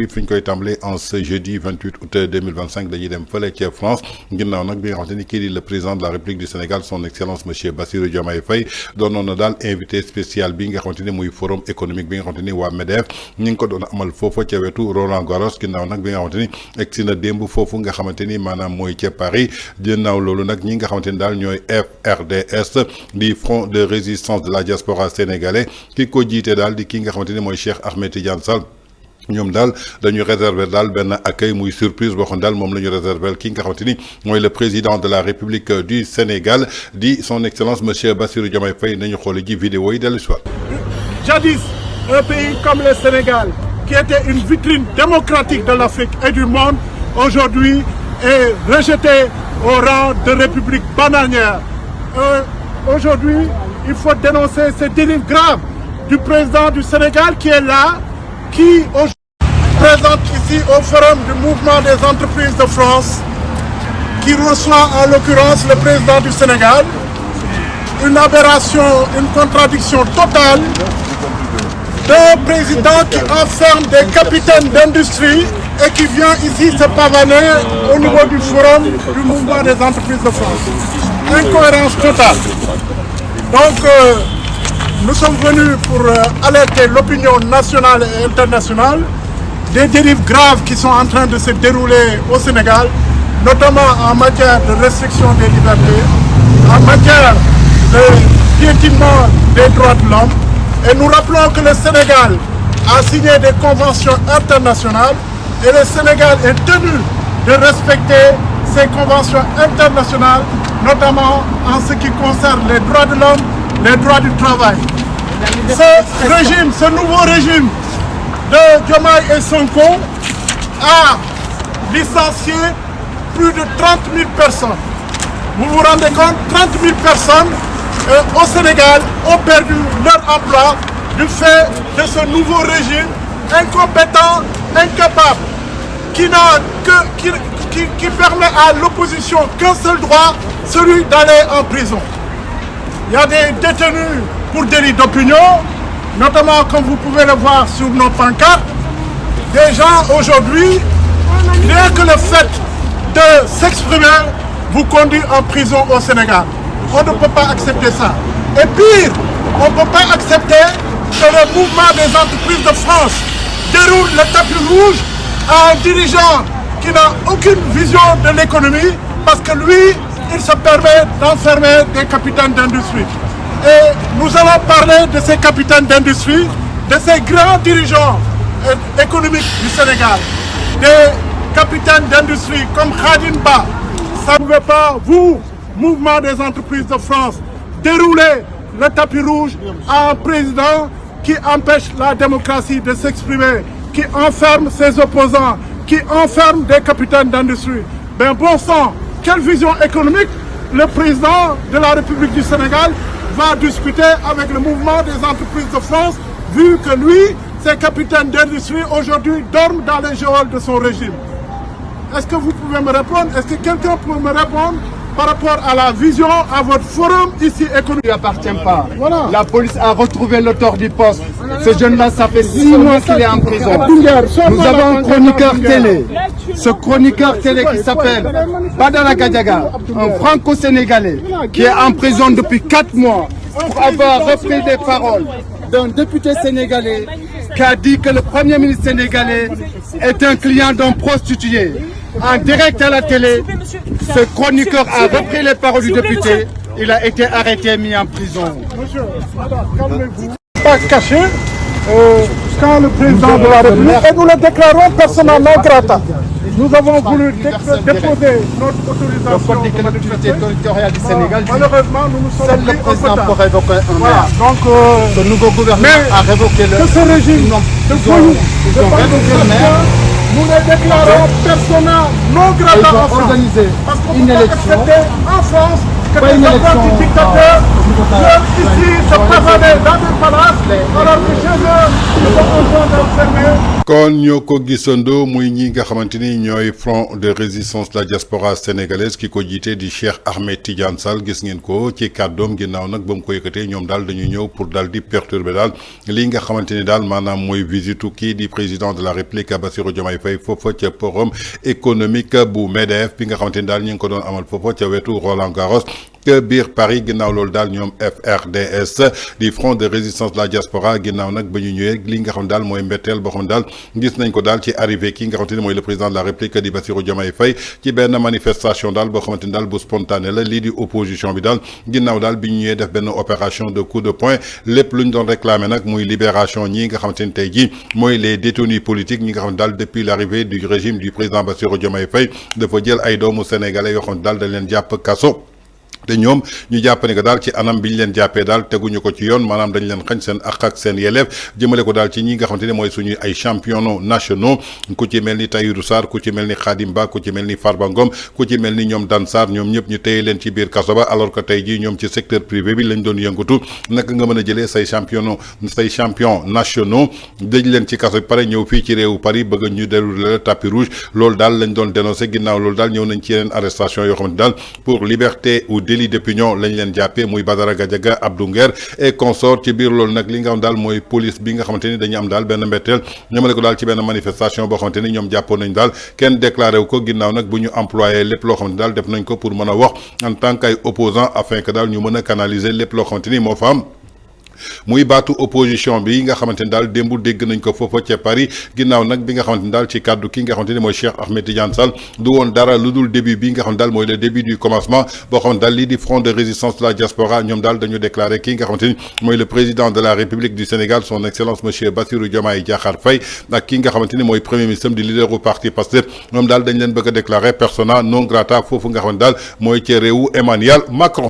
fi ñu koy tàmbalee en ce jeudi 28 août 2025 dañuy dem fële ca France ginnaaw nag bi nga xamante ni kii di le président de la République du Sénégal son excellence monsieur Bassirou Diomaye Faye doonoon na daal invité spécial bi nga xamante ni muy forum économique bi nga xamante ni waa MEDEF ñi ngi ko doon amal foofa ca wetu Roland Garros ginnaaw nag bi nga xamante ni egsi na démb foofu nga xamante ni maanaam mooy ca Paris ginnaaw loolu nag ñi nga xamante ni daal ñooy FRDS di Front de résistance de la diaspora sénégalais ki ko jiite daal di ki nga xamante ni mooy Cheikh Ahmed Tidiane Sall ñoom daal dañu réserver daal benn accueil muy surprise boo xam daal moom la ñu réserver ki nga xamante ni mooy le président de la République du Sénégal di son excellence monsieur Bassirou Diomaye Faye nañu xool ji vidéo yi dellu si waat. Jadis un pays comme le Sénégal qui était une vitrine démocratique de l'Afrique et du monde aujourd'hui est rejeté au rang de république bananière. Aujourd'hui il faut dénoncer ces dérives graves du président du Sénégal qui est là, qui aujourd'hui présente ici au forum du mouvement des entreprises de France, qui reçoit en l'occurrence le président du Sénégal. Une aberration, une contradiction totale d'un président qui enferme des capitaines d'industrie et qui vient ici se pavaner au niveau du forum du mouvement des entreprises de France. Incohérence totale. Donc, nous sommes venus pour alerter l'opinion nationale et internationale des dérives graves qui sont en train de se dérouler au Sénégal, notamment en matière de restriction des libertés, en matière de piétinement des droits de l'homme. Et nous rappelons que le Sénégal a signé des conventions internationales et le Sénégal est tenu de respecter ces conventions internationales, notamment en ce qui concerne les droits de l'homme, les droits du travail. Ce régime, ce nouveau régime de Diomaye et Sonko a licencié plus de 30 000 personnes. Vous vous rendez compte, 30 000 personnes au Sénégal ont perdu leur emploi du fait de ce nouveau régime incompétent, incapable, qui permet à l'opposition qu'un seul droit, celui d'aller en prison. Il y a des détenus pour délit d'opinion, notamment comme vous pouvez le voir sur nos pancartes. Des gens aujourd'hui, rien que le fait de s'exprimer vous conduit en prison au Sénégal. On ne peut pas accepter ça. Et pire, on ne peut pas accepter que le mouvement des entreprises de France déroule le tapis rouge à un dirigeant qui n'a aucune vision de l'économie parce que lui, il se permet d'enfermer des capitaines d'industrie. Et nous allons parler de ces capitaines d'industrie, de ces grands dirigeants économiques du Sénégal, des capitaines d'industrie comme Khadim Ba. Ça ne pouvez pas, vous, mouvement des entreprises de France, dérouler le tapis rouge à un président qui empêche la démocratie de s'exprimer, qui enferme ses opposants, qui enferme des capitaines d'industrie. Ben bon sang, quelle vision économique le président de la République du Sénégal va discuter avec le mouvement des entreprises de France, vu que lui, ses capitaines d'industrie aujourd'hui dorment dans les geôles de son régime. Est-ce que vous pouvez me répondre? Est-ce que quelqu'un peut me répondre par rapport à la vision, à votre forum ici économique? Il ne lui appartient pas. Voilà. La police a retrouvé l'auteur du poste. Ce jeune-là, ça fait 6 mois qu'il est en prison. Nous avons un chroniqueur télé. Ce chroniqueur télé qui s'appelle Badara Gadiaga, un franco-sénégalais, qui est en prison depuis 4 mois pour avoir repris des paroles d'un député sénégalais qui a dit que le Premier ministre sénégalais est un client d'un prostitué. En direct à la télé, ce chroniqueur a repris les paroles du député. Il a été arrêté et mis en prison. Monsieur, calmez-vous. Pas caché quand le président de la République, et nous le déclarons persona non grata. Nous avons voulu déposer notre autorisation. Le code des collectivités territoriales du Sénégal, malheureusement, nous nous sommes seul le président peut révoquer un maire. Donc, le nouveau gouvernement a révoqué le que ce régime de voyous, ils ont révoqué le maire. Nous les déclarons persona non grata en France. Organisé Parce qu'on une ne peut pas élection. accepter en France que des enfants du dictateur viennent ici se pavaner dans des palaces alors que chez eux ils sont en train d'enfermer. kon ñoo ko gisandoo muy ñi nga xamante ni ñooy front de résistance de la diaspora sénégalaise ki ko jiite di Cheikh Ahmed Tidiane Sall gis ngeen ko ci kàddoom ginnaaw nag ba mu ko yëkkatee ñoom daal dañu ñëw pour daal di perturber daal li nga xamante ni daal maanaam mooy visitu kii di président de la République Bassirou Diomaye Faye foofa ca forum économique bu MEDEF bi nga xamante ni daal ñu ngi ko doon amal foofa ca wetu Roland Garros que biir Paris ginnaaw loolu daal ñoom FRDS di front de résistance de la diaspora ginnaaw nag ba ñu ñëwee li nga xam daal mooy mbetteel boo xam daal gis nañ ko daal ci arrivé ki nga xamante ni mooy le président de la République di Bassirou Diomaye Faye ci benn manifestation daal boo xamante ni daal bu spontané la lii di opposition bi daal ginnaaw daal bi ñu ñëwee def benn opération de coup de poing lépp lu ñu doon réclamer nag muy libération ñii nga xamante ni tey jii mooy les détenus politiques ñi nga xam daal depuis l'arrivée du régime du président Bassirou Diomaye Faye dafa jël ay doomu sénégalais yoo xam daal dañ leen jàpp kaso te ñoom ñu jàpp ne que daal ci anam bi ñu leen jàppee daal teguñu ko ci yoon maanaam dañ leen xañ seen ak ak seen yelleef jëmale ko daal ci ñi nga xamante ne mooy suñu ay champions nationaux ku ci mel ni Tahirou Sarr ku ci mel ni Khadim Ba ku ci mel ni Farba Ngom ku ci mel ni ñoom Dan Sarr ñoom ñëpp ñu téye leen ci biir kaso ba alors que tey jii ñoom ci secteur privé bi lañ doon yëngatu naka nga mën a jëlee say champions nationaux dëj leen ci kaso bi pare ñëw fii ci réewu Paris bëgg ñu dérouler le tapis rouge loolu daal lañ doon dénoncé ginnaaw loolu daal ñëw nañ ci yeneen arrestation yoo xamante daal pour liberté ou délit d'opinion lañ leen jàppee muy Badara Gadiaga Abdou Nguer et consort ci biir loolu nag li nga xam daal mooy police bi nga xamante ni dañu am daal benn mbetteel ñoomale ko daal ci benn manifestation boo xamante ni ñoom jàppoon nañ daal kenn déclaré wu ko ginnaaw nag bu ñu employé lépp loo xamante daal def nañ ko pour mën a wax en tant qu'ay opposant afin que daal ñu mën a canaliser lépp loo xamante ni moo fa am muy baatu opposition bi nga xamante ni daal démb dégg nañ ko foofa ca Paris ginnaaw nag bi nga xamante ni daal ci kàddu ki nga xamante ni mooy Cheikh Ahmed Tidiane Sall du woon dara lu dul début bi nga xam ne daal mooy le début du commencement boo xamante daal lii di front de résistance de la diaspora ñoom daal dañu déclaré ki nga xamante ni mooy le président de la République du Sénégal son excellence monsieur Bassirou Diomaye Diakhar Faye ak ki nga xamante ni mooy premier ministre di leader du parti Pastef ñoom daal dañ leen bëgg a déclaré persona non grata foofu nga xamante daal mooy ci réewu Emmanuel Macron.